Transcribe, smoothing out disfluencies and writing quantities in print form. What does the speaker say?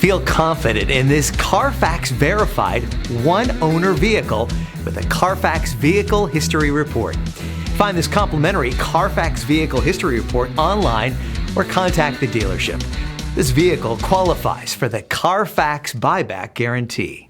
Feel confident in this CARFAX verified one-owner vehicle with a CARFAX Vehicle History Report. Find this complimentary CARFAX Vehicle History Report online or contact the dealership. This vehicle qualifies for the CARFAX buyback guarantee.